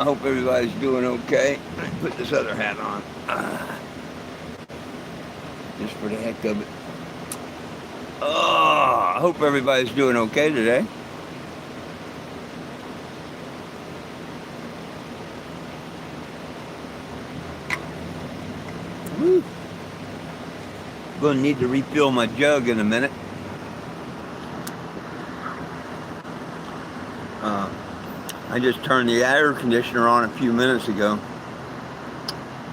I hope everybody's doing okay. Let me put this other hat on. Just for the heck of it. Oh, I hope everybody's doing okay today. Woo. Gonna need to refill my jug in a minute. I just turned the air conditioner on a few minutes ago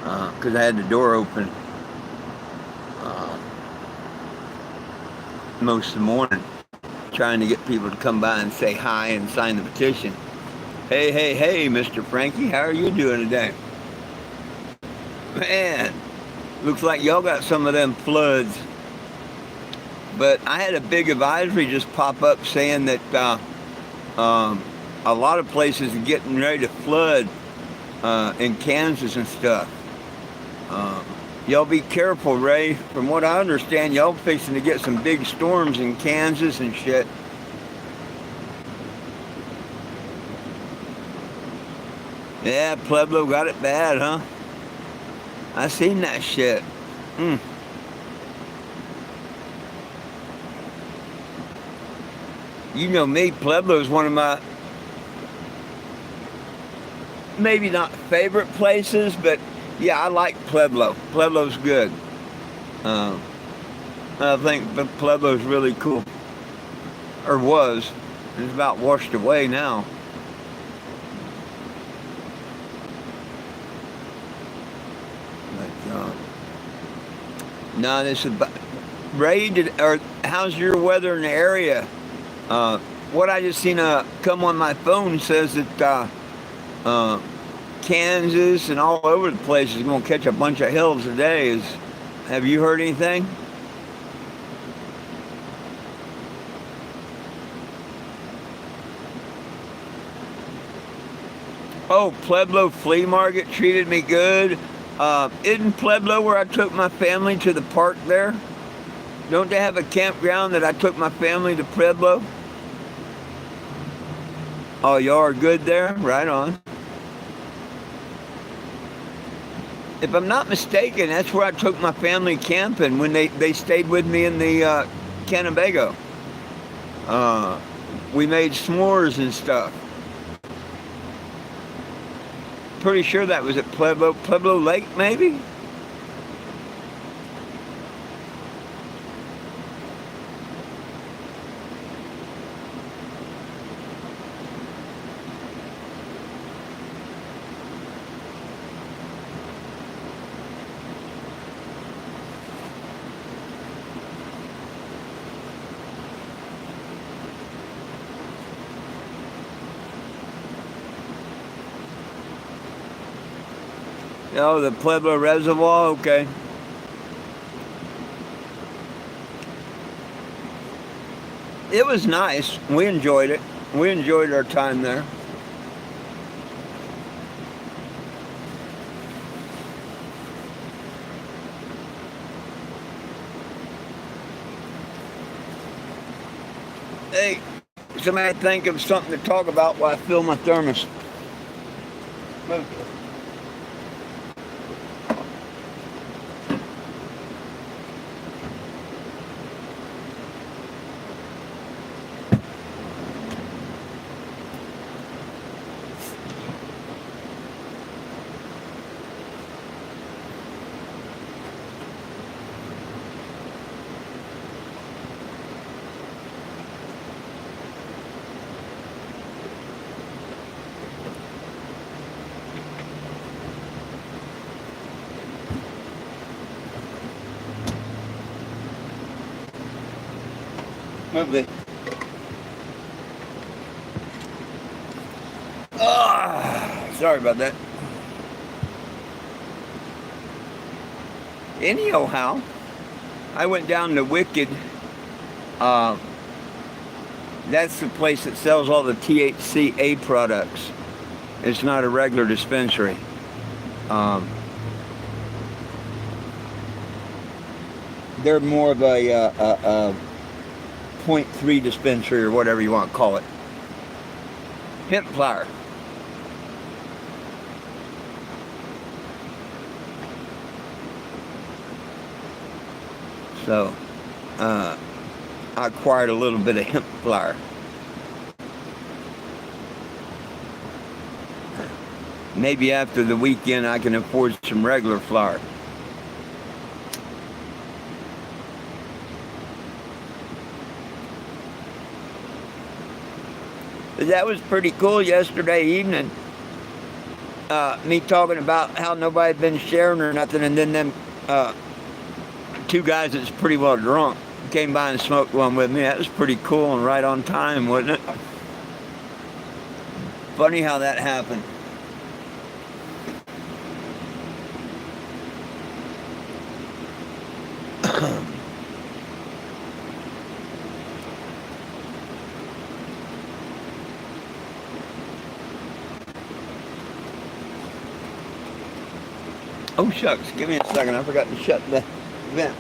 because I had the door open most of the morning, trying to get people to come by and say hi and sign the petition. Hey, hey, hey, Mr. Frankie, how are you doing today? Man, looks like y'all got some of them floods. But I had a big advisory just pop up saying that a lot of places are getting ready to flood in Kansas and stuff. Y'all be careful, Ray. From what I understand, y'all fixing to get some big storms in Kansas and shit. Yeah, Pueblo got it bad, huh? I seen that shit. You know me, Pueblo's one of my maybe not favorite places, but yeah, I like Pueblo. Pueblo's good. I think Pueblo's really cool. Or was. It's about washed away now. But, no, this is about... Ray, or how's your weather in the area? What I just seen come on my phone says that Kansas and all over the place is going to catch a bunch of hills today. Have you heard anything? Oh, Pueblo Flea Market treated me good. Isn't Pueblo where I took my family to the park there? Don't they have a campground that I took my family to Pueblo? Oh, y'all are good there? Right on. If I'm not mistaken, that's where I took my family camping when they stayed with me in the Cannebago. We made s'mores and stuff. Pretty sure that was at Pueblo Lake, maybe? Oh, the Pueblo Reservoir, okay. It was nice. We enjoyed it. We enjoyed our time there. Hey, somebody think of something to talk about while I fill my thermos. Lovely. Sorry about that. Anyhow, I went down to Wicked. That's the place that sells all the THCA products. It's not a regular dispensary. They're more of a 0.3 dispensary or whatever you want to call it. Hemp flower. So I acquired a little bit of hemp flour. Maybe after the weekend I can afford some regular flour. But that was pretty cool yesterday evening. Me talking about how nobody had been sharing or nothing, and then them two guys that's pretty well drunk came by and smoked one with me. That was pretty cool and right on time, wasn't it? Funny how that happened. Oh shucks, give me a second. I forgot to shut the vent.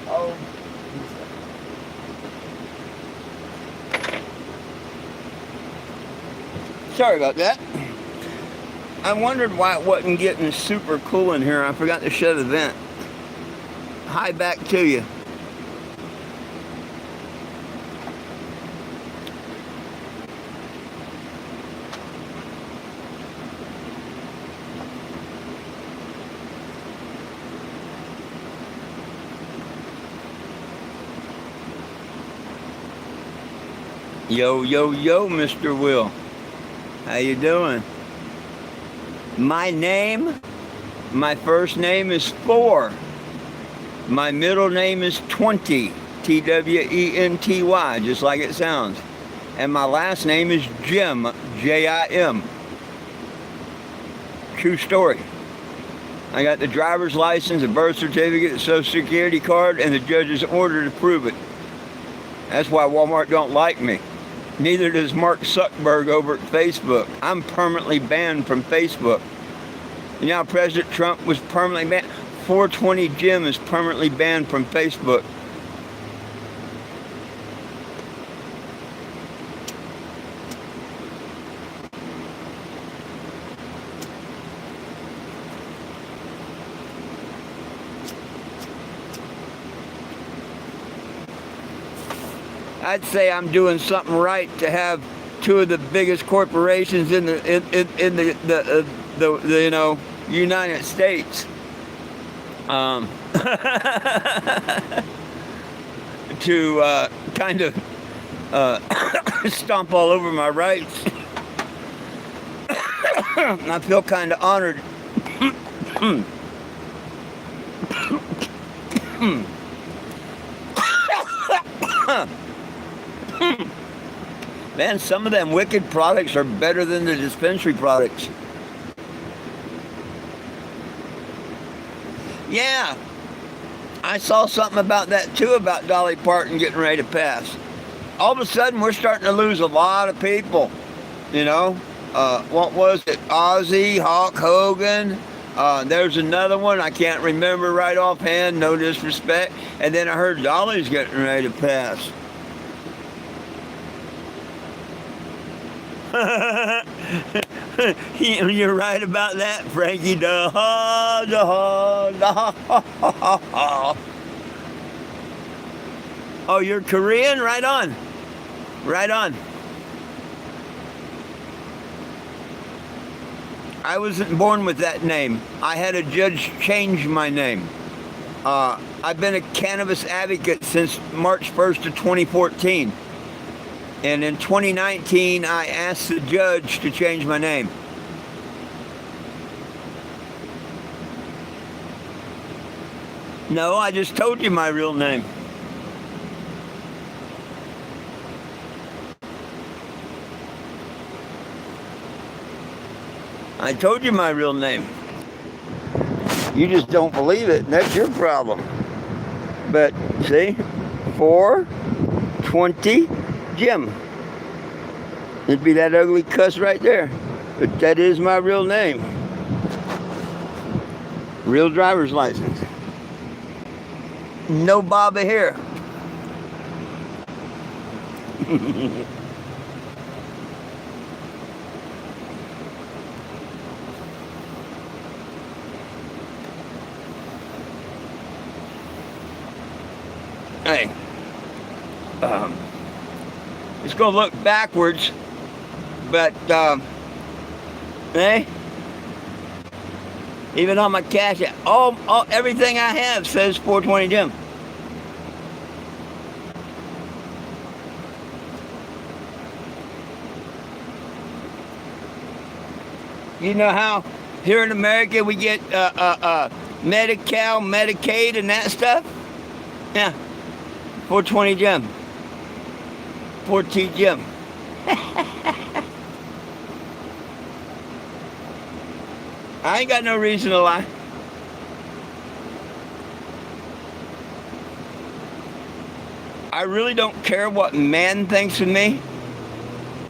Oh. Sorry about that. I wondered why it wasn't getting super cool in here. I forgot to shut the vent. Hi back to you. Yo, yo, yo, Mr. Will. How you doing? My first name is 4. My middle name is 20, Twenty, just like it sounds. And my last name is Jim, Jim. True story. I got the driver's license, the birth certificate, the social security card, and the judge's order to prove it. That's why Walmart don't like me. Neither does Mark Zuckerberg over at Facebook. I'm permanently banned from Facebook. You know how President Trump was permanently banned? 420 Jim is permanently banned from Facebook. I'd say I'm doing something right to have two of the biggest corporations in the United States to kind of stomp all over my rights. I feel kind of honored. Man, some of them wicked products are better than the dispensary products. Yeah, I saw something about that too, about Dolly Parton getting ready to pass. All of a sudden, we're starting to lose a lot of people, you know. What was it? Ozzy, Hulk Hogan. There's another one, I can't remember right offhand, no disrespect. And then I heard Dolly's getting ready to pass. You're right about that, Frankie. Oh, you're Korean? Right on. Right on. I wasn't born with that name. I had a judge change my name. I've been a cannabis advocate since March 1st of 2014. And in 2019, I asked the judge to change my name. No, I just told you my real name. I told you my real name. You just don't believe it, and that's your problem. But, see? 420 Jim. It'd be that ugly cuss right there. But that is my real name. Real driver's license. No bobber here. Hey, it's going to look backwards, but, hey, even on my cash, everything I have says 420 Jim. You know how here in America we get Medi-Cal, Medicaid, and that stuff? Yeah, 420 Jim. 4T Jim. I ain't got no reason to lie. I really don't care what man thinks of me.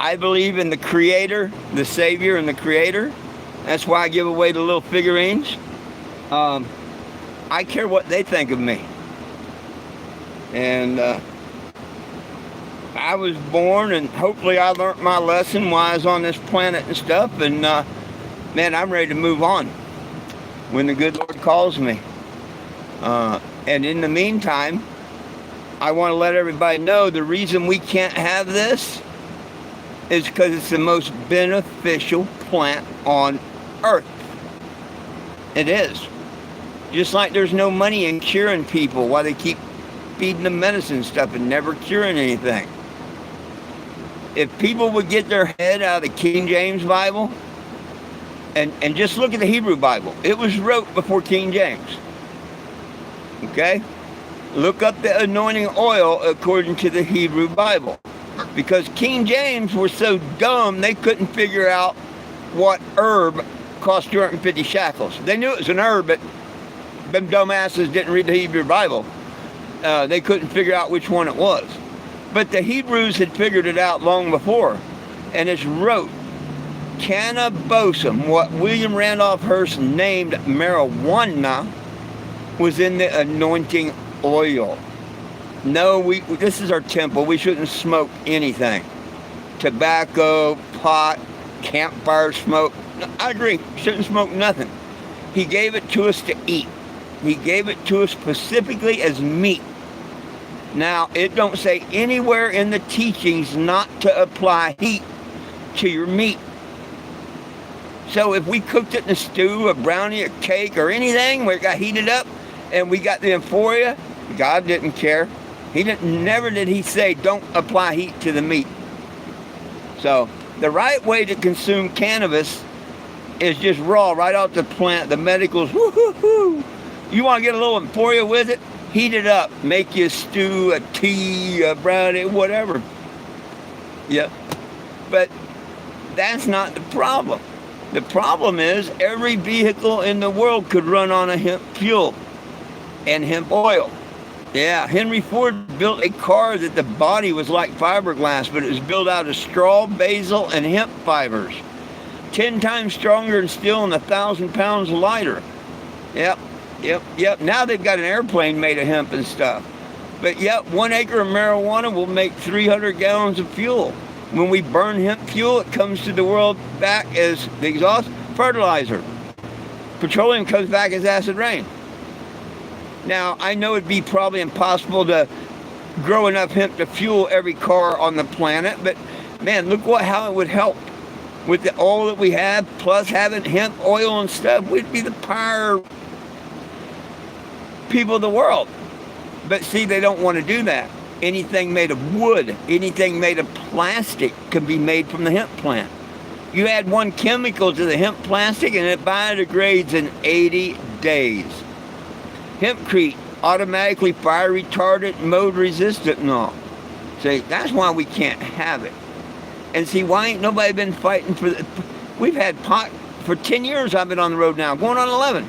I believe in the Creator, the Savior, and the Creator. That's why I give away the little figurines. I care what they think of me. And I was born, and hopefully I learned my lesson while I was on this planet and stuff. And man, I'm ready to move on when the good Lord calls me. And in the meantime, I want to let everybody know the reason we can't have this is because it's the most beneficial plant on earth. It is. Just like there's no money in curing people while they keep feeding them medicine stuff and never curing anything. If people would get their head out of the King James Bible and just look at the Hebrew Bible. It was wrote before King James. Okay? Look up the anointing oil according to the Hebrew Bible. Because King James were so dumb they couldn't figure out what herb cost 250 shekels. They knew it was an herb, but them dumbasses didn't read the Hebrew Bible. They couldn't figure out which one it was. But the Hebrews had figured it out long before. And it's wrote, cannabosum, what William Randolph Hearst named marijuana, was in the anointing oil. No, this is our temple. We shouldn't smoke anything. Tobacco, pot, campfire smoke. No, I agree. Shouldn't smoke nothing. He gave it to us to eat. He gave it to us specifically as meat. Now, it don't say anywhere in the teachings not to apply heat to your meat. So if we cooked it in a stew, a brownie, a cake, or anything where it got heated up and we got the euphoria, God didn't care. Never did he say don't apply heat to the meat. So the right way to consume cannabis is just raw, right out the plant. The medicals, woo-hoo-hoo. You want to get a little euphoria with it? Heat it up. Make you a stew, a tea, a brownie, whatever. Yeah. But that's not the problem. The problem is every vehicle in the world could run on a hemp fuel and hemp oil. Yeah, Henry Ford built a car that the body was like fiberglass, but it was built out of straw, basil, and hemp fibers. 10 times stronger and steel and 1,000 pounds lighter. Yep. Now they've got an airplane made of hemp and stuff. But yep, 1 acre of marijuana will make 300 gallons of fuel. When we burn hemp fuel, it comes to the world back as the exhaust fertilizer. Petroleum comes back as acid rain. Now, I know it'd be probably impossible to grow enough hemp to fuel every car on the planet, but man, look how it would help with the oil that we have, plus having hemp oil and stuff. We'd be the power people of the world. But see, they don't want to do that. Anything made of wood, anything made of plastic can be made from the hemp plant. You add one chemical to the hemp plastic and it biodegrades in 80 days. Hempcrete, automatically fire retardant, mode resistant and all. See, that's why we can't have it. And see, why ain't nobody been fighting for the... We've had pot for 10 years. I've been on the road now, going on 11.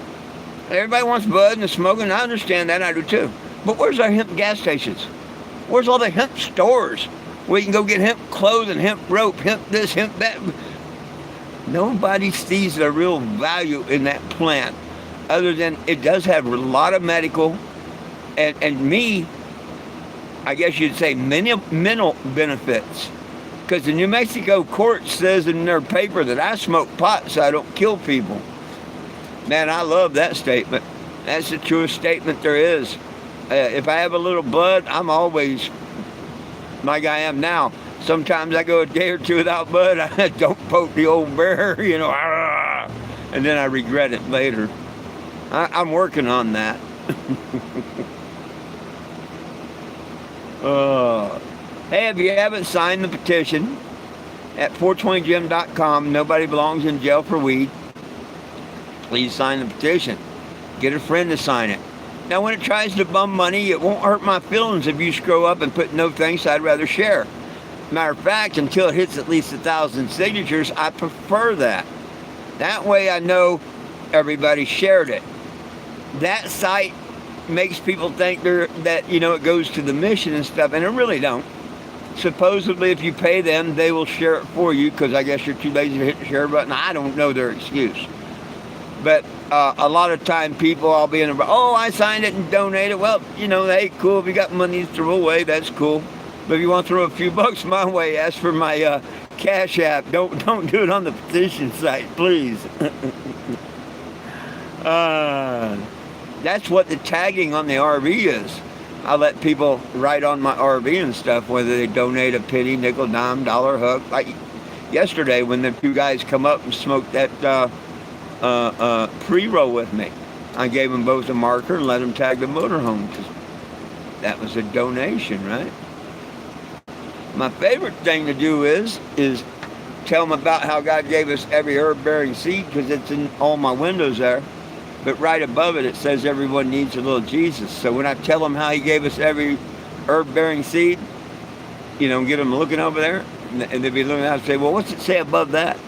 Everybody wants bud and smoking. I understand that, I do too. But where's our hemp gas stations? Where's all the hemp stores where you can go get hemp clothing, hemp rope, hemp this, hemp that? Nobody sees the real value in that plant, other than it does have a lot of medical. And me, I guess you'd say mental benefits. Because the New Mexico court says in their paper that I smoke pot so I don't kill people. Man, I love that statement. That's the truest statement there is. If I have a little blood, I'm always like I am now. Sometimes I go a day or two without blood. I don't poke the old bear, and then I regret it later. I'm working on that. Hey, if you haven't signed the petition at 420gym.com, nobody belongs in jail for weed, please sign the petition. Get a friend to sign it. Now, when it tries to bum money, it won't hurt my feelings if you scroll up and put no thanks, I'd rather share. Matter of fact, until it hits at least 1,000 signatures, I prefer that. That way I know everybody shared it. That site makes people think that it goes to the mission and stuff, and it really don't. Supposedly, if you pay them, they will share it for you, because I guess you're too lazy to hit the share button. I don't know their excuse. But a lot of time people, I'll be in the, I signed it and donated. Well, hey, cool. If you got money to throw away, that's cool. But if you want to throw a few bucks my way, ask for my Cash App. Don't do it on the petition site, please. That's what the tagging on the RV is. I let people write on my RV and stuff, whether they donate a penny, nickel, dime, dollar, hook. Like yesterday when the two guys come up and smoked that pre-roll with me, I gave them both a marker and let them tag the motorhome, because that was a donation, right? My favorite thing to do is tell them about how God gave us every herb-bearing seed, because it's in all my windows there. But right above it, it says everyone needs a little Jesus. So when I tell them how he gave us every herb-bearing seed, get them looking over there, and they'll be looking out and say, well, what's it say above that?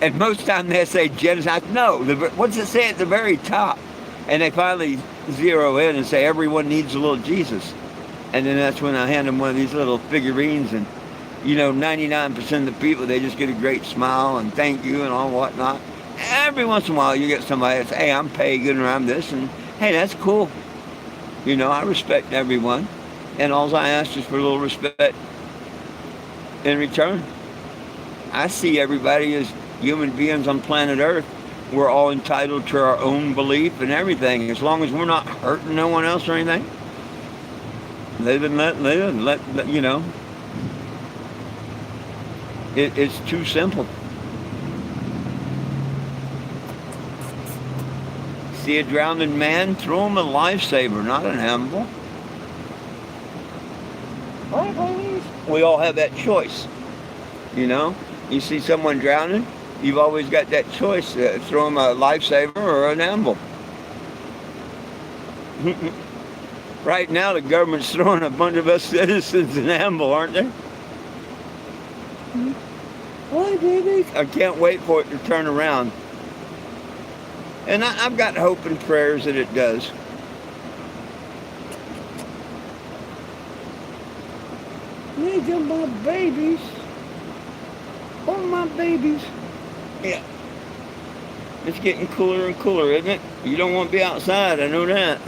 And most of the time they say Genesis. No, what's it say at the very top? And they finally zero in and say everyone needs a little Jesus. And then that's when I hand them one of these little figurines, and 99% of the people, they just get a great smile and thank you and all whatnot. Every once in a while you get somebody that says, hey, I'm pagan or I'm this, and hey, that's cool. I respect everyone, and all I ask is for a little respect in return. I see everybody as human beings on planet Earth. We're all entitled to our own belief and everything, as long as we're not hurting no one else or anything. Live and let live. It's too simple. See a drowning man, throw him a lifesaver, not an animal. We all have that choice. You see someone drowning, you've always got that choice, throw him a lifesaver or an animal. Right now, the government's throwing a bunch of us citizens an animal, aren't they? Why, baby? I can't wait for it to turn around. And I've got hope and prayers that it does. These are my babies. Oh, my babies. Yeah. It's getting cooler and cooler, isn't it? You don't want to be outside, I know that.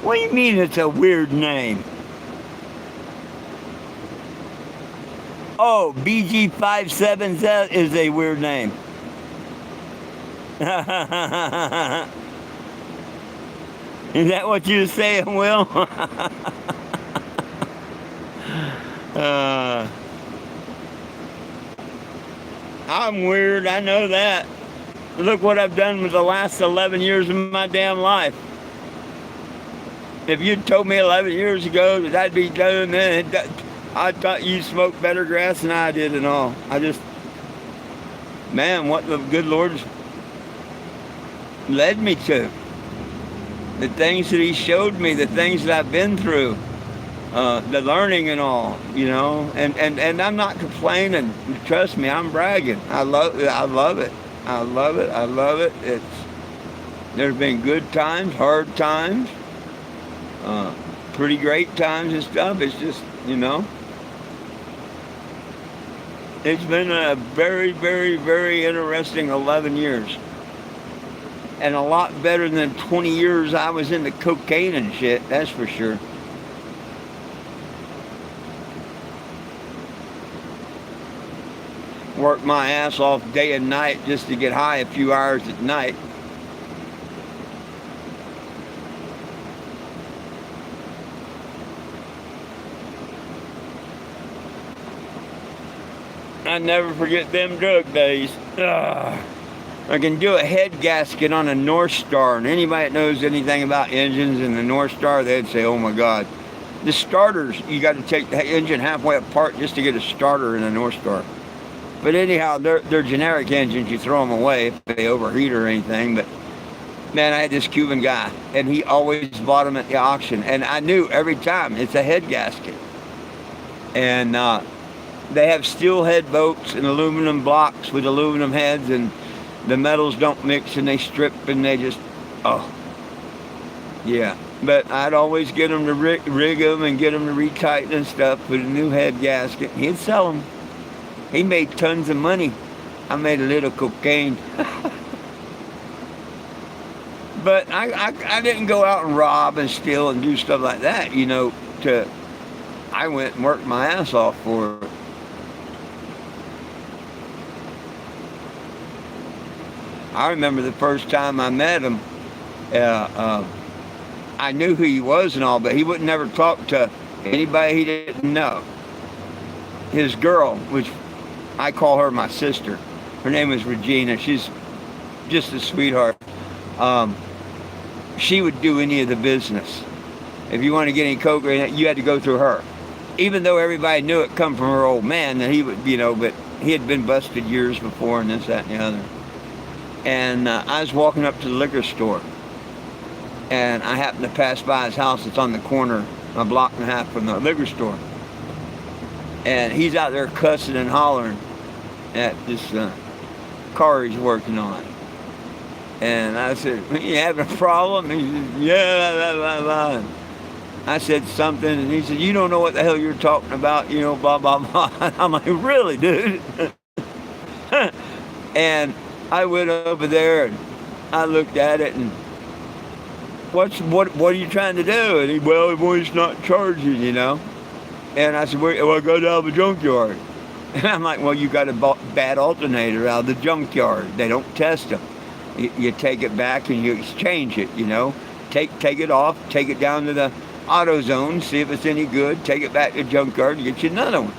What do you mean it's a weird name? Oh, BG57 is a weird name. Is that what you're saying, Will? I'm weird, I know that. Look what I've done with the last 11 years of my damn life. If you'd told me 11 years ago that I'd be doing that, I thought you smoked better grass than I did and all. What the good Lord's led me to. The things that he showed me, the things that I've been through, the learning and all, and I'm not complaining. Trust me, I'm bragging. I love it. I love it. I love it. I love it. There's been good times, hard times, pretty great times and stuff. It's just, It's been a very, very, very interesting 11 years. And a lot better than 20 years I was into cocaine and shit, that's for sure. Worked my ass off day and night just to get high a few hours at night. I never forget them drug days. Ugh. I can do a head gasket on a North Star, and anybody that knows anything about engines and the North Star, they'd say, oh my God. The starters, you got to take the engine halfway apart just to get a starter in a North Star. But anyhow, they're generic engines. You throw them away if they overheat or anything. But man, I had this Cuban guy, and he always bought them at the auction. And I knew every time it's a head gasket. And they have steel head bolts and aluminum blocks with aluminum heads, and the metals don't mix, and they strip, and they just, oh, yeah. But I'd always get them to rig them and get them to retighten and stuff with a new head gasket. He'd sell them. He made tons of money. I made a little cocaine. But I didn't go out and rob and steal and do stuff like that, you know. I went and worked my ass off for it. I remember the first time I met him, I knew who he was and all, but he would never talk to anybody he didn't know. His girl, which I call her my sister, her name is Regina. She's just a sweetheart. She would do any of the business. If you want to get any coke, you had to go through her. Even though everybody knew it come from her old man, that he would, you know, but he had been busted years before and this, that, and the other. And I was walking up to the liquor store, and I happened to pass by his house. It's on the corner, a block and a half from the liquor store. And he's out there cussing and hollering at this car he's working on. And I said, you having a problem? He said, yeah, blah, blah, blah. I said something, and he said, you don't know what the hell you're talking about, you know, blah, blah, blah. I'm like, really, dude? And I went over there, and I looked at it, and what are you trying to do? And he, well, he's not charging, you know. And I said, well, I go down to the junkyard. And I'm like, well, you got a bad alternator out of the junkyard. They don't test them. You take it back and you exchange it, you know. Take it off, take it down to the AutoZone, see if it's any good, take it back to the junkyard and get you another one.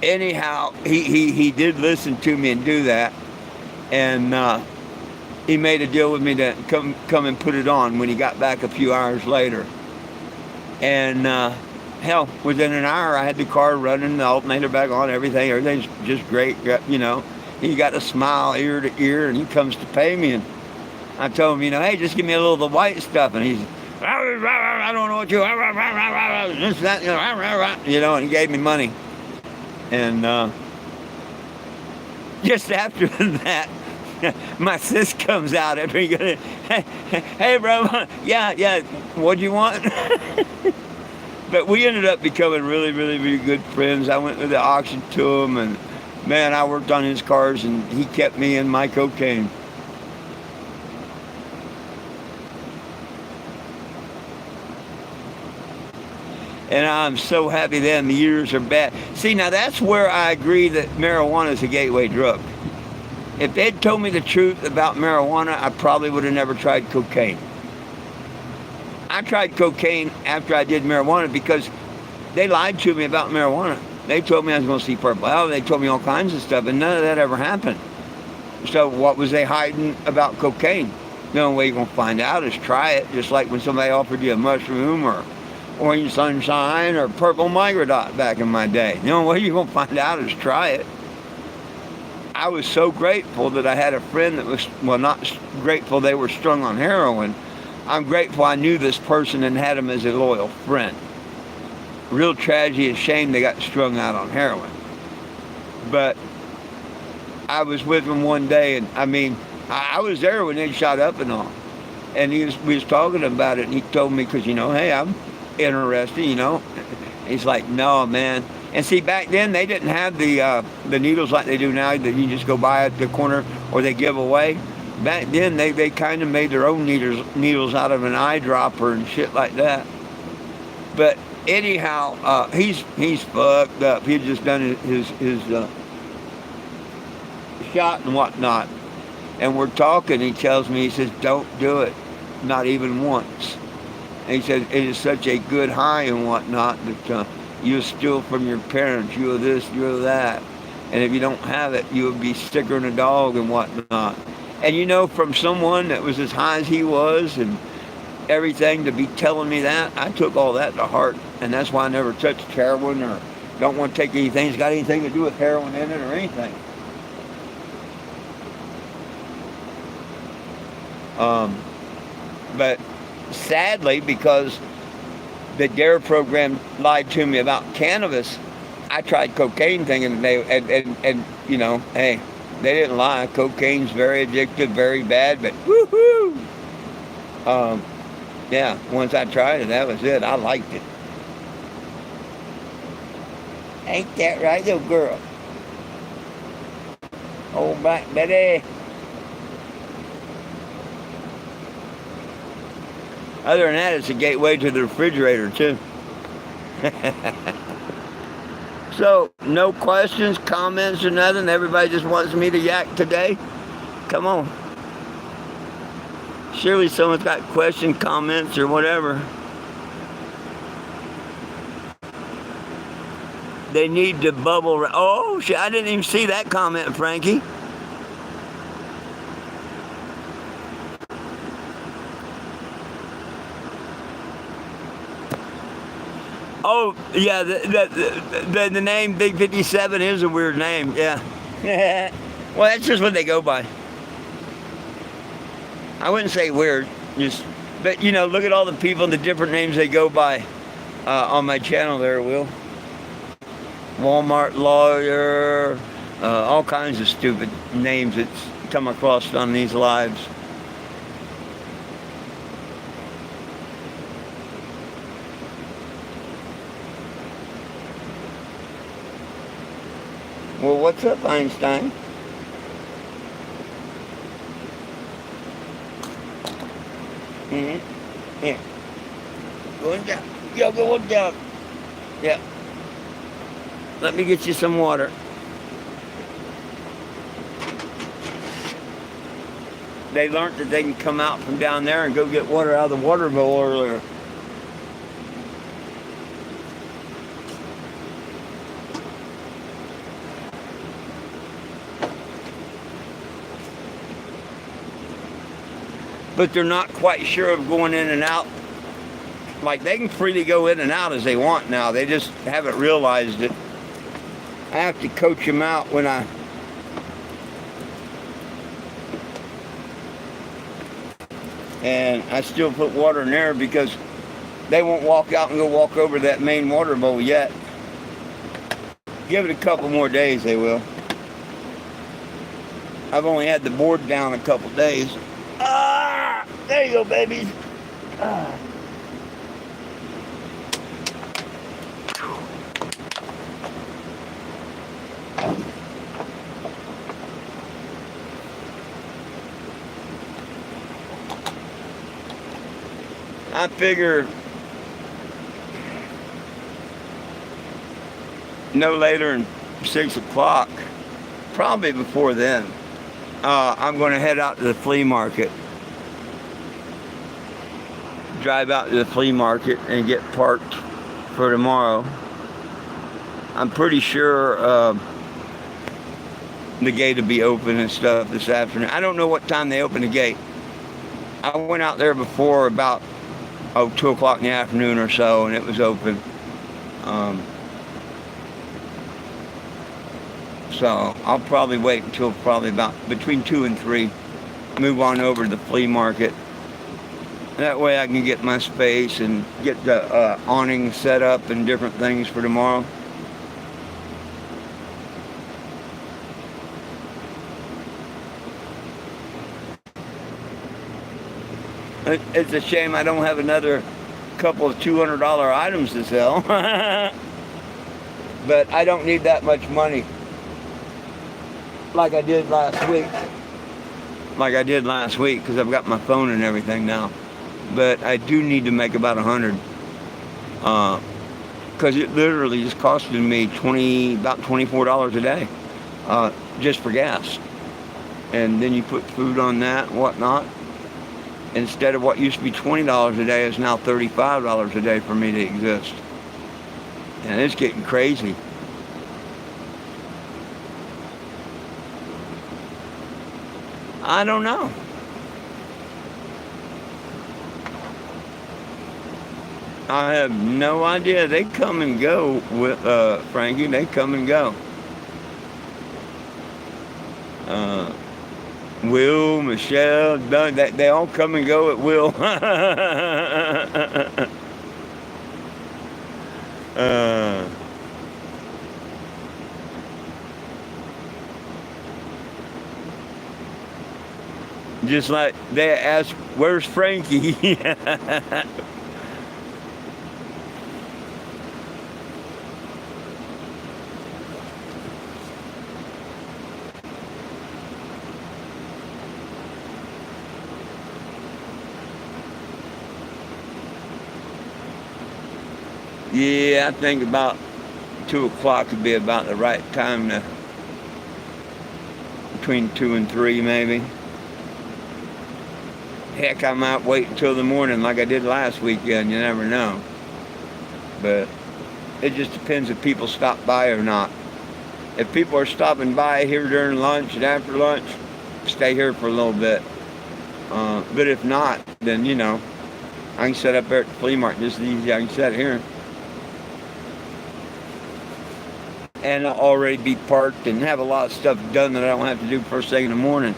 Anyhow, he did listen to me and do that. And he made a deal with me to come and put it on when he got back a few hours later. And hell, within an hour, I had the car running, the alternator back on, everything's just great, you know. He got a smile ear to ear, and he comes to pay me, and I told him, you know, hey, just give me a little of the white stuff, and he's, I don't know what you, this, that, you know, and he gave me money. And just after that, my sis comes out at me, hey, bro, yeah, what'd you want? But we ended up becoming really, really, really good friends. I went to the auction to him, and man, I worked on his cars, and he kept me in my cocaine. And I'm so happy then the years are bad. See, now that's where I agree that marijuana is a gateway drug. If they'd told me the truth about marijuana, I probably would have never tried cocaine. I tried cocaine after I did marijuana because they lied to me about marijuana. They told me I was going to see purple hell. They told me all kinds of stuff, and none of that ever happened. So what was they hiding about cocaine? The only way you're going to find out is try it, just like when somebody offered you a mushroom or orange sunshine or purple microdot back in my day. The only way you're going to find out is try it. I was so grateful that I had a friend that was, well, not grateful they were strung on heroin. I'm grateful I knew this person and had him as a loyal friend. Real tragedy and shame they got strung out on heroin. But I was with him one day, and I mean, I was there when they shot up and all. And we was talking about it, and he told me, because, you know, hey, I'm interested, you know. He's like, no, man, And see, back then they didn't have the needles like they do now that you just go buy at the corner or they give away. Back then they kind of made their own needles out of an eyedropper and shit like that. But anyhow, he's fucked up. He'd just done his shot and whatnot. And we're talking. He tells me, he says, "Don't do it, not even once." And he said, "It is such a good high and whatnot that you'll steal from your parents. You're this, you're that. And if you don't have it, you'll be sicker than a dog and whatnot." And you know, from someone that was as high as he was and everything to be telling me that, I took all that to heart. And that's why I never touched heroin or don't want to take anything that's got anything to do with heroin in it or anything. But sadly, because the DARE program lied to me about cannabis, I tried cocaine thinking and you know, hey, they didn't lie. Cocaine's very addictive, very bad, but woohoo! Yeah, once I tried it, that was it. I liked it. Ain't that right, little girl? Hold back, Betty. Other than that, it's a gateway to the refrigerator, too. So, no questions, comments, or nothing? Everybody just wants me to yak today? Come on. Surely someone's got questions, comments, or whatever. They need to bubble. Oh, shit, I didn't even see that comment, Frankie. Oh, yeah, the name Big 57 is a weird name, yeah. Well, that's just what they go by. I wouldn't say weird, but you know, look at all the people and the different names they go by on my channel there, Will. Walmart lawyer, all kinds of stupid names that's come across on these lives. Well, what's up, Einstein? Mm-hmm. Yeah. Going down. Yo, going down. Yeah. Let me get you some water. They learned that they can come out from down there and go get water out of the water bowl earlier. But they're not quite sure of going in and out. Like, they can freely go in and out as they want now. They just haven't realized it. I have to coach them out when and I still put water in there because they won't walk out and go walk over that main water bowl yet. Give it a couple more days, they will. I've only had the board down a couple days. Ah, there you go, babies. Ah. I figure no later than 6 o'clock, probably before then, I'm going to head out to the flea market. Drive out to the flea market and get parked for tomorrow. I'm pretty sure the gate will be open and stuff this afternoon. I don't know what time they open the gate. I went out there before about 2 o'clock in the afternoon or so, and it was open. So I'll probably wait until probably about between 2 and 3. Move on over to the flea market. That way I can get my space and get the awning set up and different things for tomorrow. It's a shame I don't have another couple of $200 items to sell. But I don't need that much money like I did last week. Because I've got my phone and everything now. But I do need to make about 100. Because it literally just costed me about $24 a day, just for gas. And then you put food on that and whatnot. Instead of what used to be $20 a day, is now $35 a day for me to exist. And it's getting crazy. I don't know. I have no idea. They come and go with Frankie. They come and go. Will, Michelle, Doug, they all come and go at will. Just like they ask, "Where's Frankie?" Yeah, I think about 2 o'clock would be about the right time to, between 2 and 3 maybe. Heck, I might wait until the morning like I did last weekend, you never know. But it just depends if people stop by or not. If people are stopping by here during lunch and after lunch, stay here for a little bit. But if not, then, I can set up there at the flea market just as easy. I can set here. And I'll already be parked and have a lot of stuff done that I don't have to do first thing in the morning.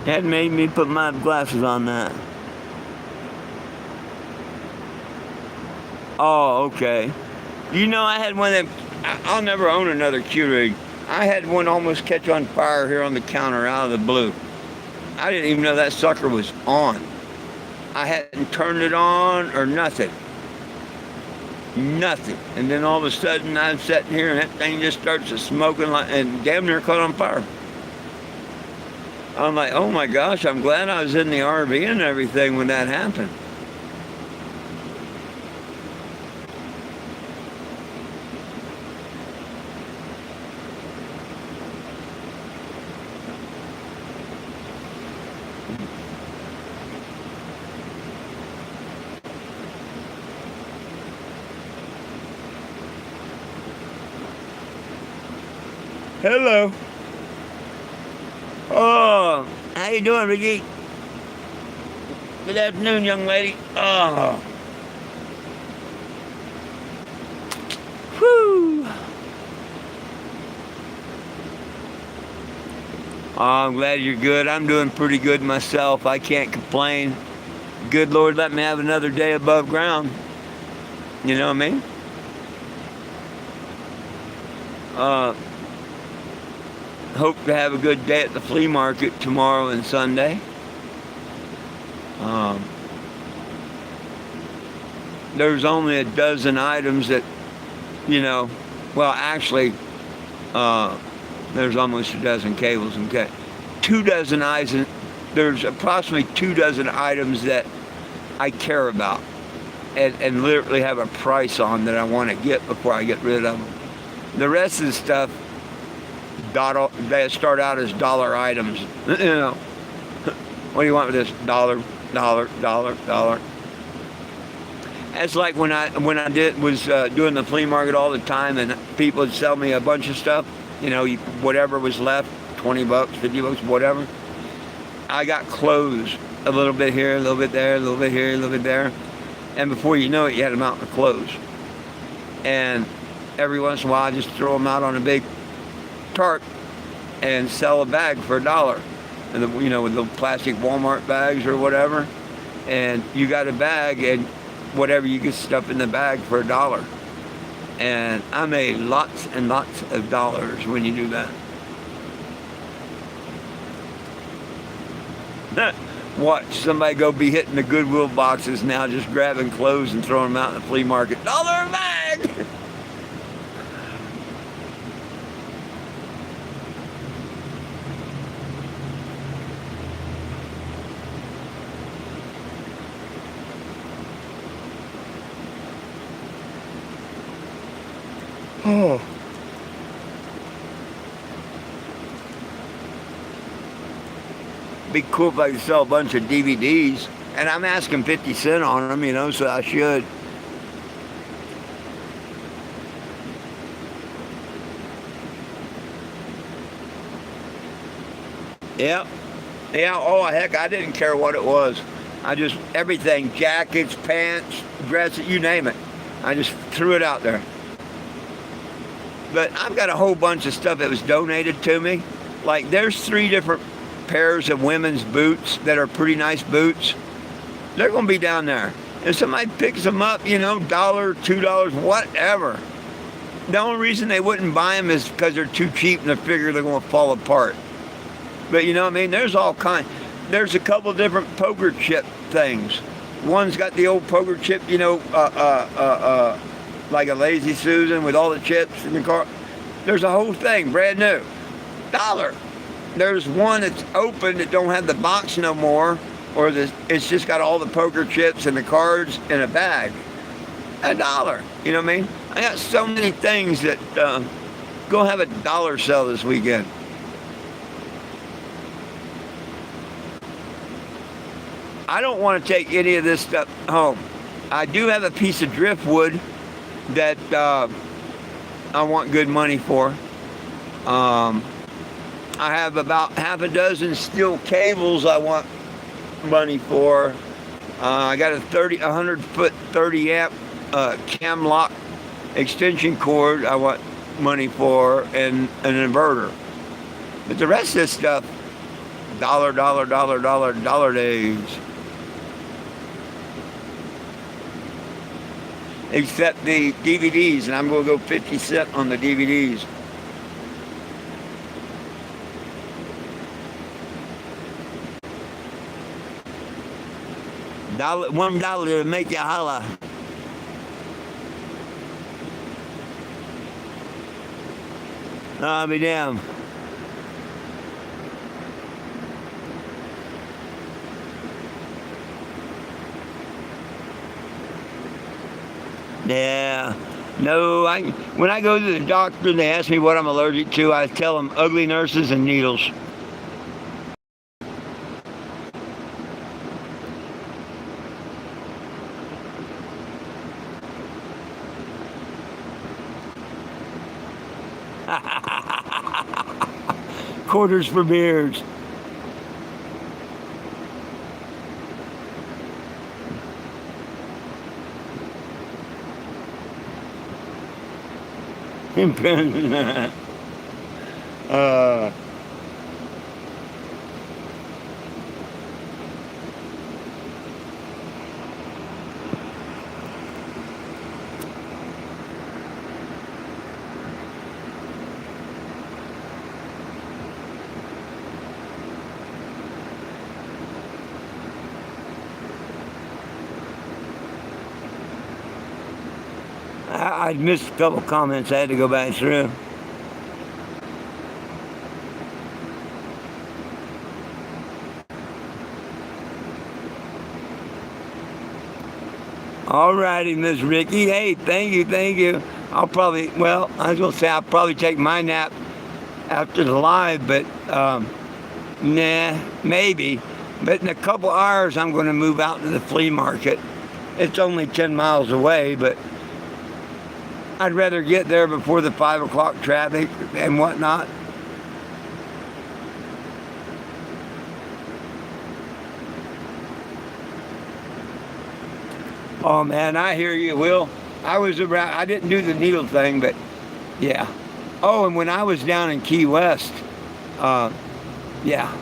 That made me put my glasses on that. Oh, okay. I had one that, I'll never own another Keurig. I had one almost catch on fire here on the counter out of the blue. I didn't even know that sucker was on. I hadn't turned it on or nothing. Nothing. And then all of a sudden I'm sitting here and that thing just starts to smoking and damn near caught on fire. I'm like, oh my gosh, I'm glad I was in the RV and everything when that happened. Hello. Oh, how you doing, Ricky? Good afternoon, young lady. Oh. Whew. Oh, I'm glad you're good. I'm doing pretty good myself. I can't complain. Good Lord, let me have another day above ground. You know what I mean? Hope to have a good day at the flea market tomorrow and Sunday. There's only a dozen items that, well, actually, there's almost a dozen cables. Okay, 2 dozen items. There's approximately 2 dozen items that I care about and literally have a price on that I want to get before I get rid of them. The rest of the stuff, they start out as dollar items. What do you want with this? Dollar. It's like when I was doing the flea market all the time, and people would sell me a bunch of stuff. Whatever was left, $20, $50, whatever. I got clothes, a little bit here, a little bit there, a little bit here, a little bit there, and before you know it, you had a mountain of clothes. And every once in a while, I just throw them out on a big tarp and sell a bag for $1. And with the plastic Walmart bags or whatever, and you got a bag and whatever you get stuff in the bag for $1. And I made lots and lots of dollars when you do that. Watch somebody go be hitting the Goodwill boxes now, just grabbing clothes and throwing them out in the flea market. $1 a bag! Oh. Be cool if I could sell a bunch of DVDs. And I'm asking 50 cents on them, you know, so I should. Yep. Yeah, oh heck, I didn't care what it was. I just, everything, jackets, pants, dresses, you name it. I just threw it out there. But I've got a whole bunch of stuff that was donated to me. Like there's 3 different pairs of women's boots that are pretty nice boots. They're going to be down there. If somebody picks them up, you know, $1, $2, whatever. The only reason they wouldn't buy them is because they're too cheap and they figure they're going to fall apart. But you know what I mean? There's all kinds. There's a couple different poker chip things. One's got the old poker chip, you know, like a Lazy Susan with all the chips in the car. There's a whole thing, brand new. $1. There's one that's open that don't have the box no more, or it's just got all the poker chips and the cards in a bag. $1. You know what I mean? I got so many things that go have a dollar sale this weekend. I don't want to take any of this stuff home. I do have a piece of driftwood that I want good money for. I have about half a dozen steel cables I want money for. I got a 100-foot 30 amp cam lock extension cord I want money for, and an inverter. But the rest of this stuff, dollar days. Except the DVDs, and I'm going to go 50 cents on the DVDs. $1 to make you holla. I'll be damned. Yeah. No, when I go to the doctor and they ask me what I'm allergic to, I tell them ugly nurses and needles. Quarters for beers. I missed a couple comments I had to go back through. All righty, Miss Ricky. Hey, thank you. I'll probably take my nap after the live, but nah, maybe. But in a couple hours, I'm going to move out to the flea market. It's only 10 miles away, but I'd rather get there before the 5 o'clock traffic and whatnot. Oh man, I hear you, Will. I didn't do the needle thing, but yeah. Oh, and when I was down in Key West, yeah,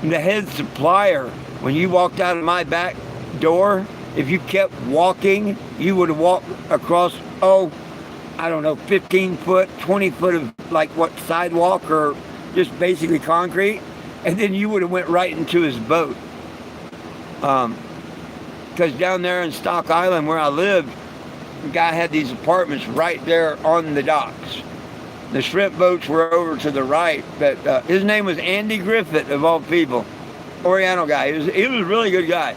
the head supplier, when you walked out of my back door, if you kept walking, you would have walked across, I don't know, 15 foot, 20 foot of like what, sidewalk or just basically concrete. And then you would have went right into his boat. Because down there in Stock Island where I lived, the guy had these apartments right there on the docks. The shrimp boats were over to the right, but his name was Andy Griffith, of all people. Oriental guy. He was a really good guy.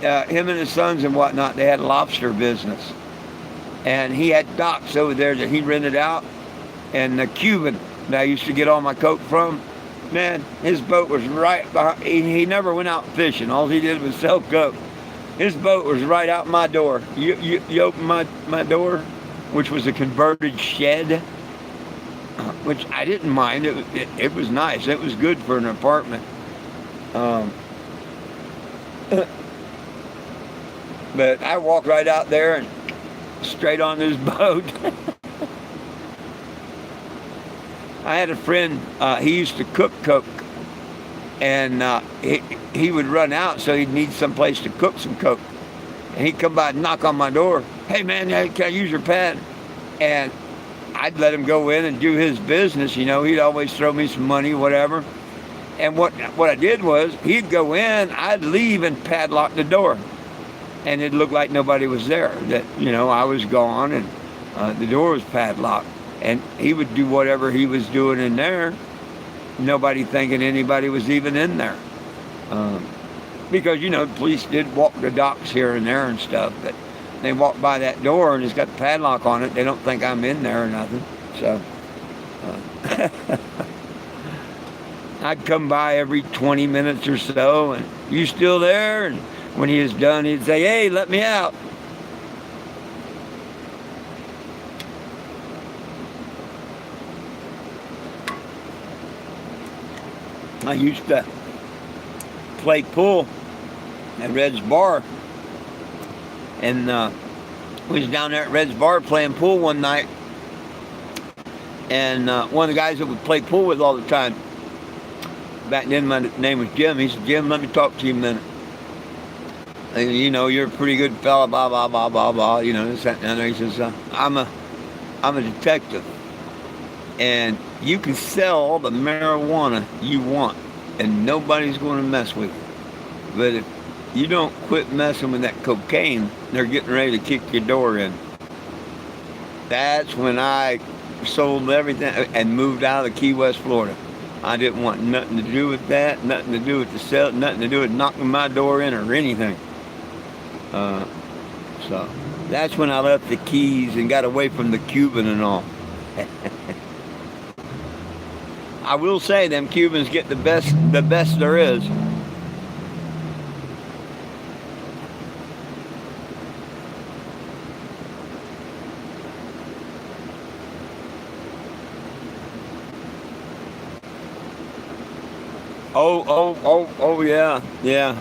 Him and his sons and whatnot, they had a lobster business. And he had docks over there that he rented out. And the Cuban that I used to get all my coke from, man, his boat was right behind. He never went out fishing. All he did was sell coke. His boat was right out my door. You open my door, which was a converted shed, which I didn't mind. It was nice. It was good for an apartment. But I walked right out there and straight on his boat. I had a friend, he used to cook coke, and he would run out, so he'd need some place to cook some coke. And he'd come by and knock on my door. Hey man, can I use your pad? And I'd let him go in and do his business. You know, he'd always throw me some money, whatever. And what I did was, he'd go in, I'd leave and padlock the door. And it looked like nobody was there, that, you know, I was gone and the door was padlocked. And he would do whatever he was doing in there, nobody thinking anybody was even in there. Because, you know, the police did walk the docks here and there and stuff, but they walk by that door and it's got the padlock on it. They don't think I'm in there or nothing. So I'd come by every 20 minutes or so, and you still there? And when he was done, he'd say, hey, let me out. I used to play pool at Red's Bar, and we was down there at Red's Bar playing pool one night, and one of the guys that would play pool with all the time, back then my name was Jim, he said, Jim, let me talk to you a minute. And, you know, you're a pretty good fella, blah, blah, blah, blah, blah, you know, sat down there. He says, I'm a detective, and you can sell all the marijuana you want, and nobody's going to mess with you. But if you don't quit messing with that cocaine, they're getting ready to kick your door in. That's when I sold everything and moved out of Key West, Florida. I didn't want nothing to do with that, nothing to do with the sell, nothing to do with knocking my door in or anything. So that's when I left the Keys and got away from the Cuban and all. I will say them Cubans get the best there is. Oh, yeah.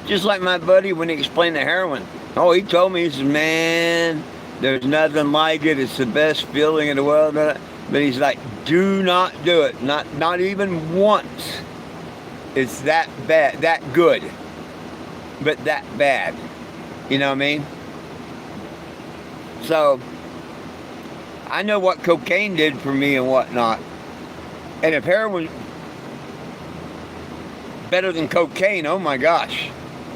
Just like my buddy when he explained the heroin. Oh, he told me, he says, man, there's nothing like it. It's the best feeling in the world. But he's like, do not do it. Not even once. It's that bad, that good, but that bad. You know what I mean? So, I know what cocaine did for me and whatnot. And if heroin better than cocaine, oh my gosh.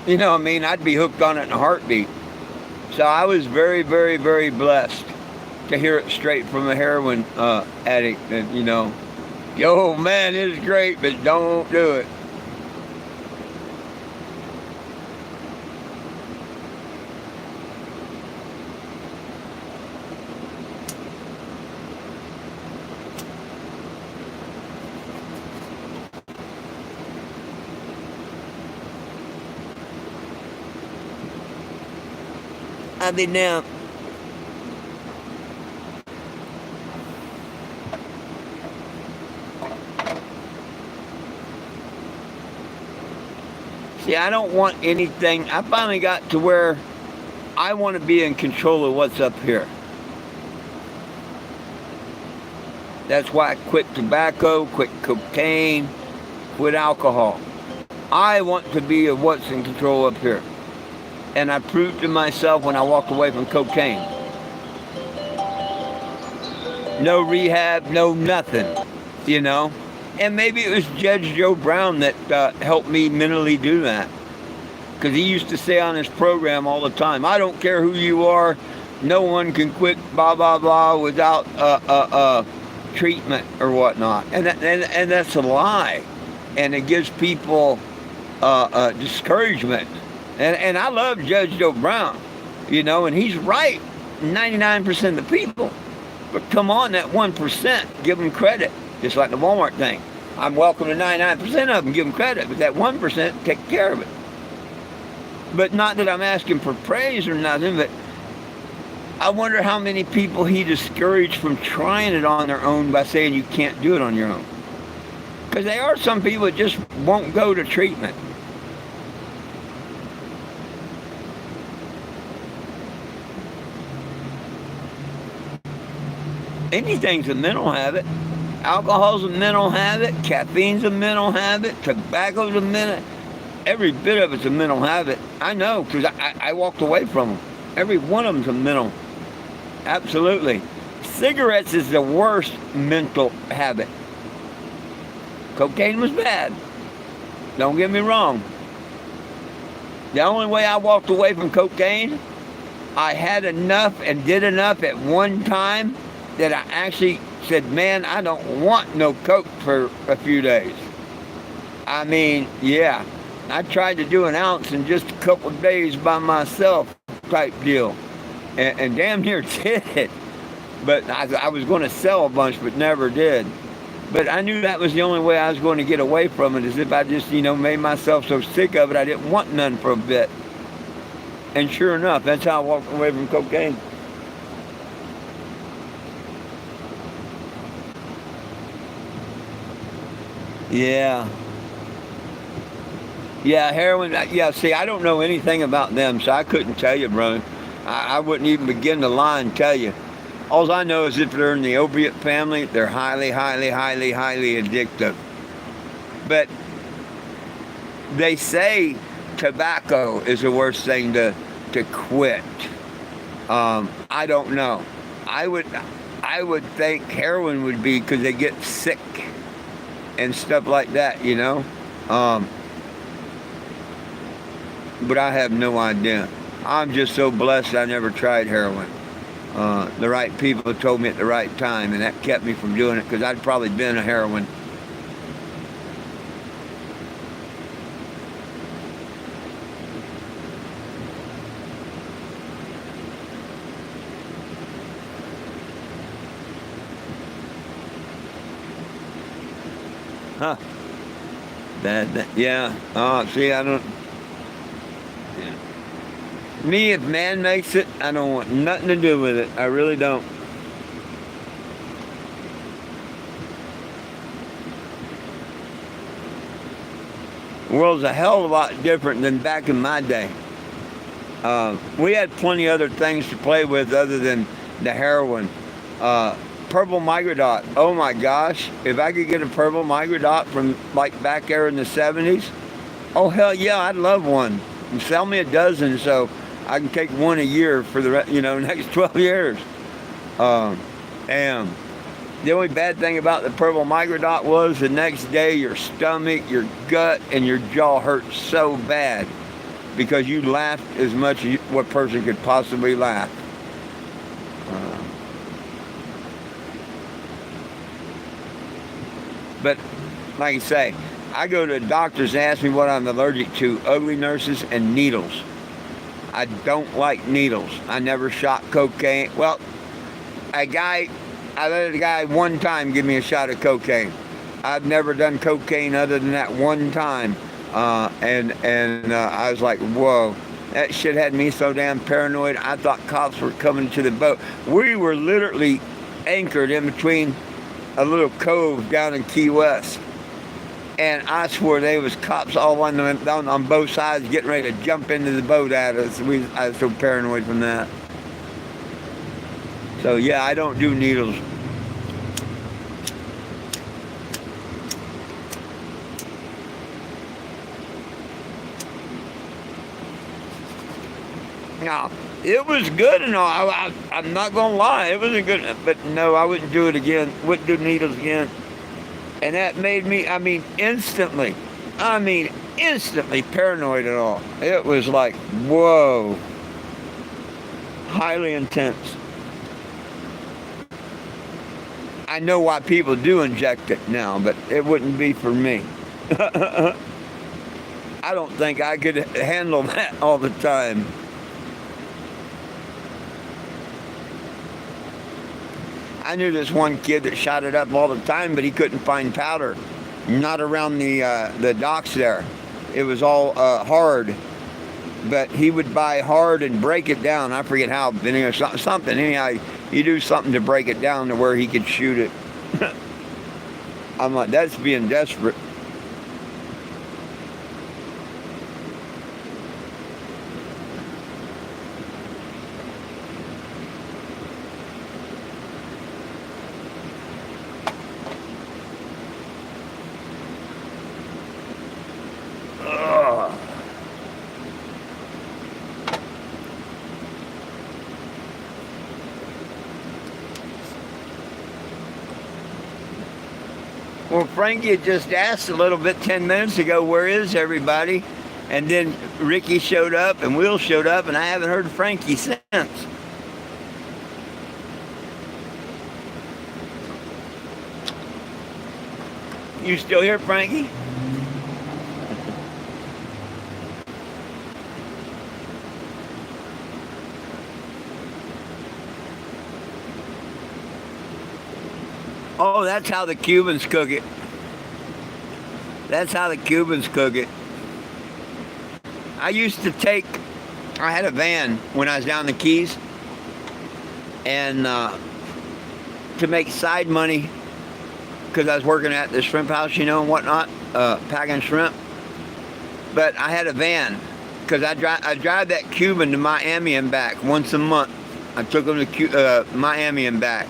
You know what I mean? I'd be hooked on it in a heartbeat. So I was very, very, very blessed to hear it straight from a heroin addict. And, you know, yo, man, it's great, but don't do it. I mean, now, see, I don't want anything. I finally got to where I want to be in control of what's up here. That's why I quit tobacco, quit cocaine, quit alcohol. I want to be what's in control up here. and I proved to myself when I walked away from cocaine. No rehab, no nothing, you know. And maybe it was Judge Joe Brown that helped me mentally do that. Because he used to say on his program all the time, I don't care who you are, no one can quit blah, blah, blah without treatment or whatnot. And that's a lie. And it gives people discouragement. And I love Judge Joe Brown, you know, and he's right, 99% of the people. But come on, that 1%, give them credit. Just like the Walmart thing. I'm welcome to 99% of them, give them credit. But that 1%, take care of it. But not that I'm asking for praise or nothing, but I wonder how many people he discouraged from trying it on their own by saying you can't do it on your own. Because there are some people that just won't go to treatment. Anything's a mental habit. Alcohol's a mental habit. Caffeine's a mental habit. Tobacco's a mental. Every bit of it's a mental habit. I know, because I walked away from them. Every one of them's a mental. Absolutely. Cigarettes is the worst mental habit. Cocaine was bad. Don't get me wrong. The only way I walked away from cocaine, I had enough and did enough at one time that I actually said, man, I don't want no coke for a few days. I mean, yeah. I tried to do an ounce in just a couple of days by myself type deal. And damn near did it. But I was going to sell a bunch, but never did. But I knew that was the only way I was going to get away from it, is if I just, you know, made myself so sick of it, I didn't want none for a bit. And sure enough, that's how I walked away from cocaine. Yeah. Yeah, heroin. Yeah, see, I don't know anything about them, so I couldn't tell you, brother. I wouldn't even begin to lie and tell you. All I know is if they're in the opiate family, they're highly, highly, highly, highly addictive. But they say tobacco is the worst thing to quit. I don't know. I would think heroin would be, because they get sick and stuff like that, you know. But I have no idea. I'm just so blessed I never tried heroin. The right people told me at the right time, and that kept me from doing it, because I'd probably been a heroin. Huh. Yeah. See, I don't... Me, if man makes it, I don't want nothing to do with it. I really don't. The world's a hell of a lot different than back in my day. We had plenty of other things to play with other than the heroin. Purple microdot. Oh my gosh. If I could get a purple microdot from like back there in the 70s, oh hell yeah, I'd love one. And sell me a dozen so I can take one a year for the next 12 years. And the only bad thing about the purple microdot was the next day your stomach, your gut, and your jaw hurt so bad because you laughed as much as what person could possibly laugh. But like I say, I go to doctors and ask me what I'm allergic to: ugly nurses and needles. I don't like needles. I never shot cocaine. Well, I let a guy one time give me a shot of cocaine. I've never done cocaine other than that one time. And I was like, whoa, that shit had me so damn paranoid. I thought cops were coming to the boat. We were literally anchored in between a little cove down in Key West. And I swore there was cops all on both sides getting ready to jump into the boat at us. I was so paranoid from that. So yeah, I don't do needles. Now, it was good and all. I'm not going to lie. It was a good, but no, I wouldn't do it again. Wouldn't do needles again. And that made me, instantly paranoid and all. It was like, whoa. Highly intense. I know why people do inject it now, but it wouldn't be for me. I don't think I could handle that all the time. I knew this one kid that shot it up all the time, but he couldn't find powder. Not around the docks there. It was all hard. But he would buy hard and break it down. I forget how, something. Anyhow, you do something to break it down to where he could shoot it. I'm like, that's being desperate. Well, Frankie had just asked a little bit 10 minutes ago, where is everybody? And then Ricky showed up and Will showed up, and I haven't heard Frankie since. You still here, Frankie? Oh, that's how the Cubans cook it. That's how the Cubans cook it. I had a van when I was down the Keys, and to make side money, because I was working at the shrimp house, and whatnot, packing shrimp. But I had a van, because I drive that Cuban to Miami and back once a month. I took him to Miami and back.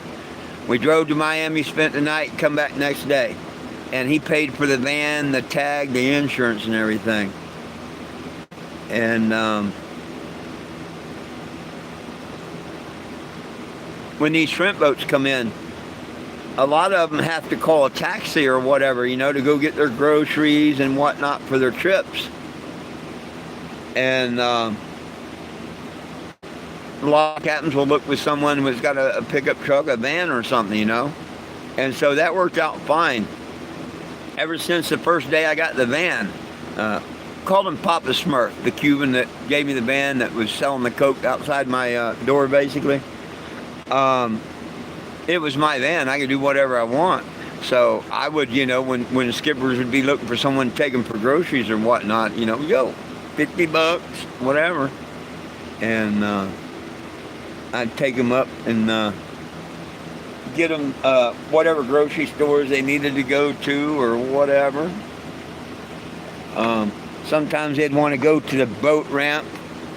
We drove to Miami, spent the night, come back next day. And he paid for the van, the tag, the insurance, and everything. And when these shrimp boats come in, a lot of them have to call a taxi or whatever, to go get their groceries and whatnot for their trips. And a lot of captains will look with someone who's got a pickup truck, a van or something, And so that worked out fine. Ever since the first day I got the van, called him Papa Smurf, the Cuban that gave me the van that was selling the coke outside my door, basically. It was my van. I could do whatever I want. So I would, when the skippers would be looking for someone to take them for groceries or whatnot, yo, $50, whatever. And I'd take them up and get them whatever grocery stores they needed to go to or whatever. Sometimes they'd want to go to the boat ramp.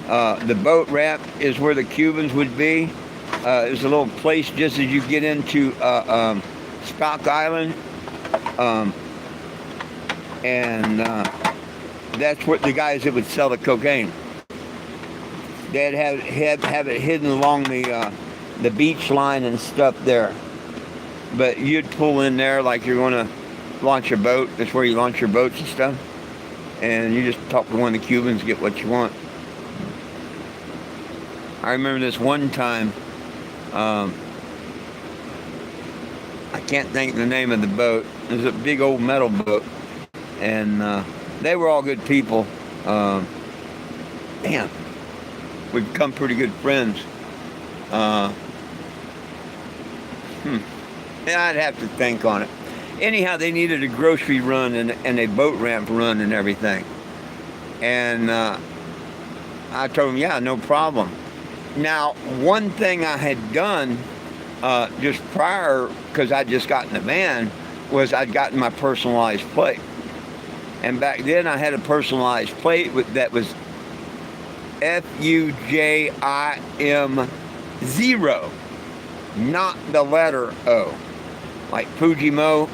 The boat ramp is where the Cubans would be. There's a little place just as you get into Spock Island. And that's what the guys that would sell the cocaine. They'd have it hidden along the beach line and stuff there. But you'd pull in there like you're going to launch a boat. That's where you launch your boats and stuff. And you just talk to one of the Cubans, get what you want. I remember this one time, I can't think of the name of the boat. It was a big old metal boat. And they were all good people. Damn. We've become pretty good friends. Yeah, I'd have to think on it. Anyhow, they needed a grocery run and a boat ramp run and everything. And I told them, yeah, no problem. Now, one thing I had done just prior, because I'd just gotten the van, was I'd gotten my personalized plate. And back then I had a personalized plate that was FUJIM 0, not the letter O. Like Fujimo,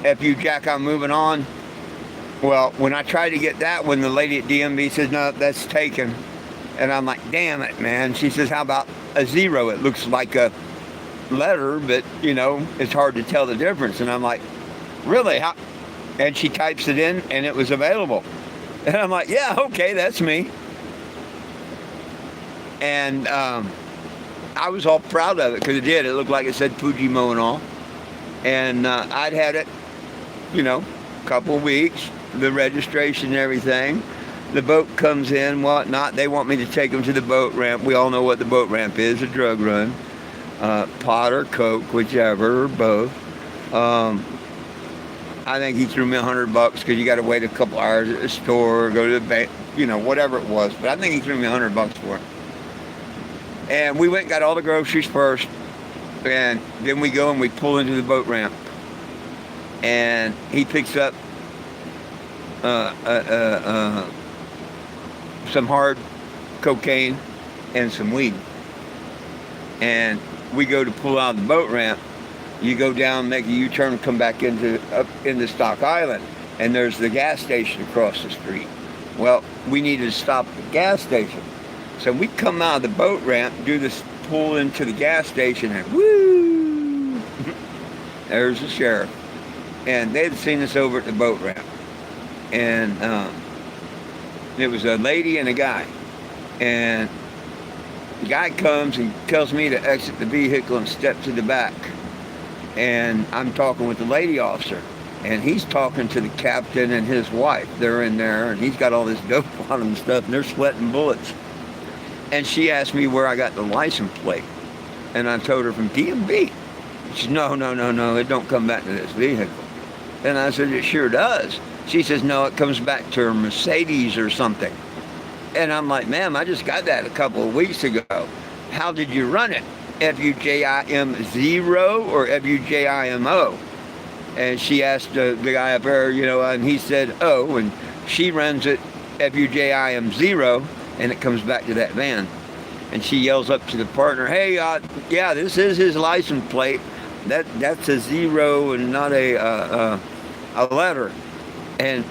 FU Jack, I'm moving on. Well, when I tried to get that one, the lady at DMV says, no, that's taken. And I'm like, damn it, man. She says, how about a 0? It looks like a letter, but, it's hard to tell the difference. And I'm like, really? How? And she types it in, and it was available. And I'm like, yeah, okay, that's me. And I was all proud of it because it did. It looked like it said Fujimo and all. And I'd had it, a couple of weeks, the registration and everything. The boat comes in, whatnot. They want me to take them to the boat ramp. We all know what the boat ramp is, a drug run. Pot or Coke, whichever, or both. I think he threw me $100 because you got to wait a couple hours at the store, go to the bank, whatever it was. But I think he threw me $100 for it. And we went and got all the groceries first. And then we go and we pull into the boat ramp. And he picks up some hard cocaine and some weed. And we go to pull out of the boat ramp. You go down, make a U-turn, and come back up into Stock Island. And there's the gas station across the street. Well, we needed to stop at the gas station. So we come out of the boat ramp, do this pull into the gas station, and woo! There's the sheriff. And they'd seen us over at the boat ramp. And it was a lady and a guy. And the guy comes and tells me to exit the vehicle and step to the back. And I'm talking with the lady officer. And he's talking to the captain and his wife. They're in there, and he's got all this dope on him and stuff, and they're sweating bullets. And she asked me where I got the license plate. And I told her from DMV. She said, no, it don't come back to this vehicle. And I said, it sure does. She says, no, it comes back to a Mercedes or something. And I'm like, ma'am, I just got that a couple of weeks ago. How did you run it? FUJIM0 or FUJIMO? And she asked the guy up there, and he said, oh, and she runs it FUJIM0, and it comes back to that van. And she yells up to the partner, hey, yeah, this is his license plate. That's a 0 and not a letter. And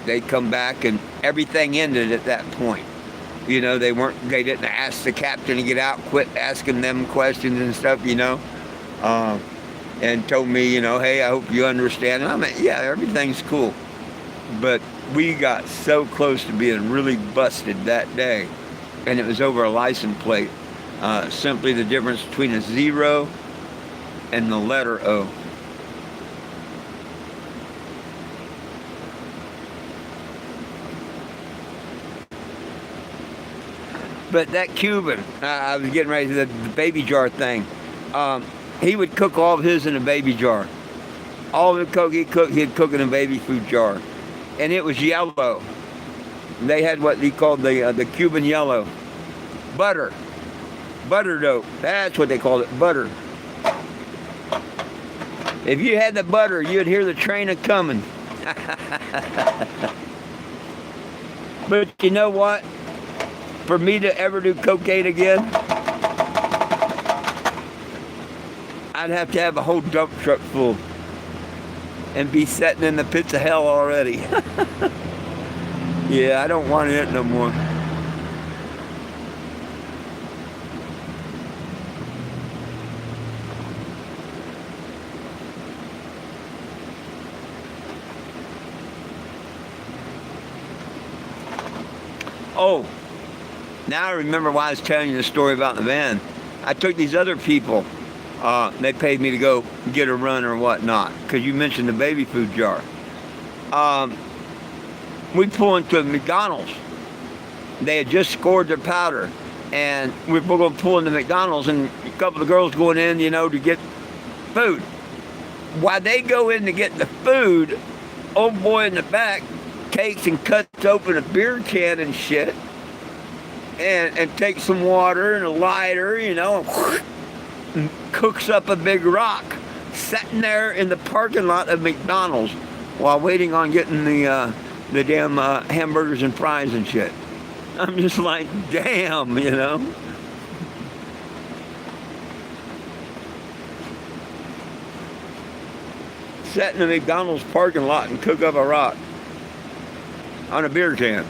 they come back, and everything ended at that point. They didn't ask the captain to get out, quit asking them questions and stuff, and told me, hey, I hope you understand. And I mean, yeah, everything's cool. But we got so close to being really busted that day, and it was over a license plate. Simply the difference between a 0 and the letter O. But that Cuban, I was getting ready to the baby jar thing. He would cook all of his in a baby jar. All of the coke he'd cook in a baby food jar. And it was yellow. They had what he called the Cuban yellow. Butter. Butter dope. That's what they called it, butter. If you had the butter, you'd hear the train a-coming. But you know what? For me to ever do cocaine again, I'd have to have a whole dump truck full and be sitting in the pits of hell already. Yeah, I don't want it no more. Oh, now I remember why I was telling you the story about the van. I took these other people. They paid me to go get a run or whatnot, because you mentioned the baby food jar. We pull into McDonald's. They had just scored their powder, and we're going to pull into McDonald's, and a couple of girls going in, to get food. While they go in to get the food, old boy in the back takes and cuts open a beer can and shit, and takes some water and a lighter, and cooks up a big rock, sitting there in the parking lot of McDonald's while waiting on getting the damn hamburgers and fries and shit. I'm just like, damn, Sit in the McDonald's parking lot and cook up a rock on a beer can.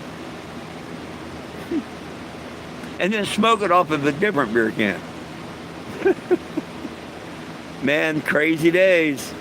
and then smoke it off of a different beer can. Man, crazy days.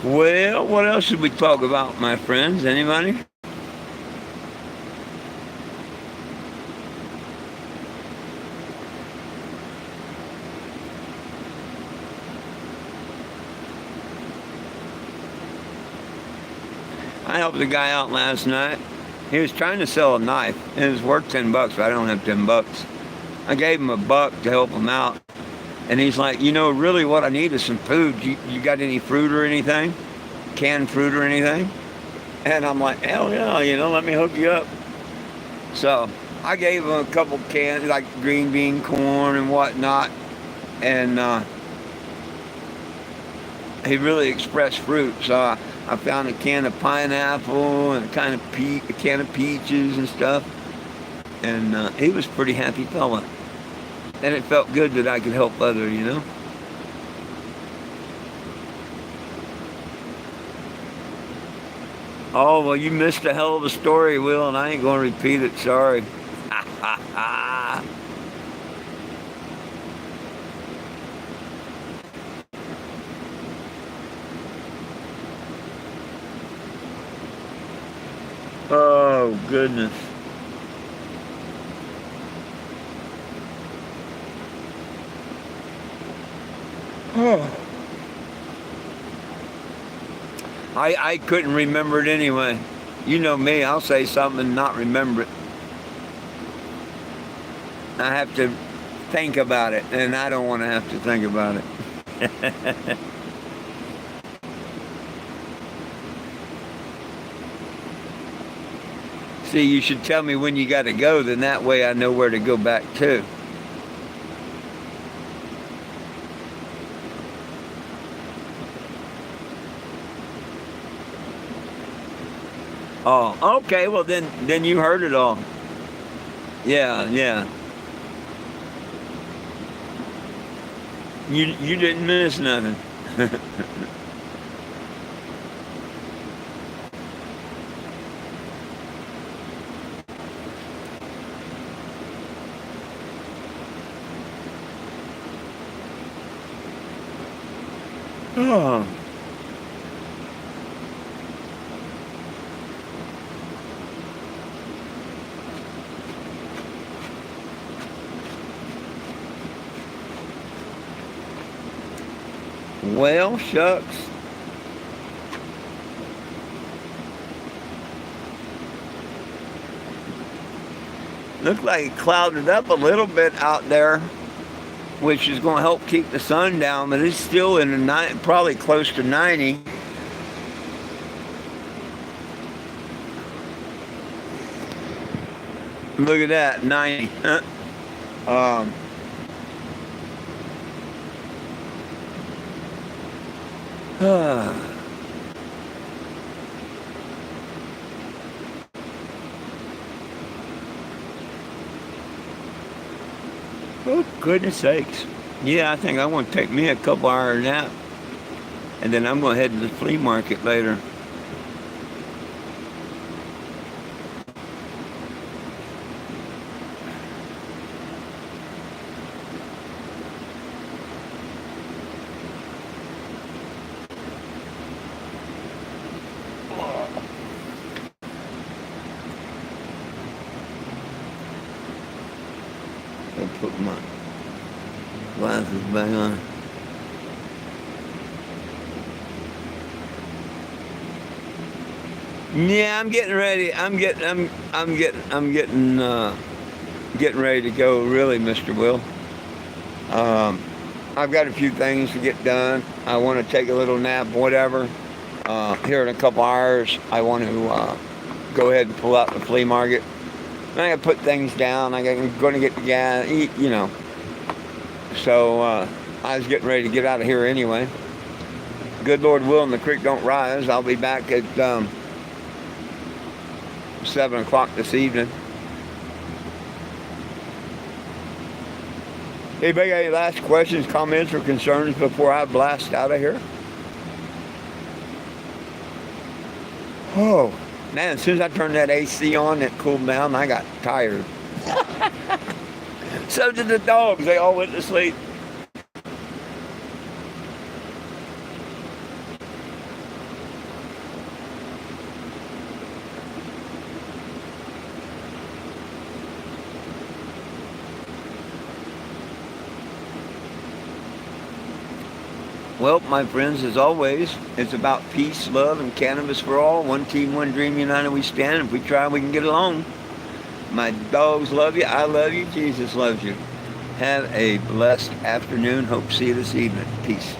Well, what else should we talk about, my friends? Anybody? I helped a guy out last night. He was trying to sell a knife. It was worth $10, but I don't have $10. I gave him $1 to help him out. And he's like, really what I need is some food. You got any fruit or anything? Canned fruit or anything? And I'm like, hell yeah, let me hook you up. So I gave him a couple cans, like green bean corn and whatnot. And he really expressed fruit. So I found a can of pineapple and a can of peaches and stuff. And he was a pretty happy fella. And it felt good that I could help others. Oh, well, you missed a hell of a story, Will, and I ain't going to repeat it. Sorry. Oh, goodness. Oh. I couldn't remember it anyway. You know me, I'll say something and not remember it. I have to think about it, and I don't want to have to think about it. See, you should tell me when you got to go, then that way I know where to go back to. Oh, okay. Well, then you heard it all. Yeah, yeah. You didn't miss nothing. Oh. Well, shucks. Looks like it clouded up a little bit out there, which is going to help keep the sun down, but it's still in the probably close to 90. Look at that, 90. Um, oh, goodness sakes. Yeah, I think I want to take me a couple hour nap, and then I'm going to head to the flea market later. I'll put my glasses back on. Yeah, I'm getting ready. Getting ready to go, really, Mr. Will. I've got a few things to get done. I want to take a little nap, whatever. Here in a couple hours, I want to go ahead and pull out the flea market. I got to put things down. I'm going to get the gas, eat. So I was getting ready to get out of here anyway. Good Lord willing, the creek don't rise. I'll be back at 7 o'clock this evening. Anybody got any last questions, comments, or concerns before I blast out of here? Oh, man, as soon as I turned that AC on, it cooled down, I got tired. So did the dogs. They all went to sleep. Well, my friends, as always, it's about peace, love, and cannabis for all. One team, one dream, united we stand. If we try, we can get along. My dogs love you. I love you. Jesus loves you. Have a blessed afternoon. Hope to see you this evening. Peace.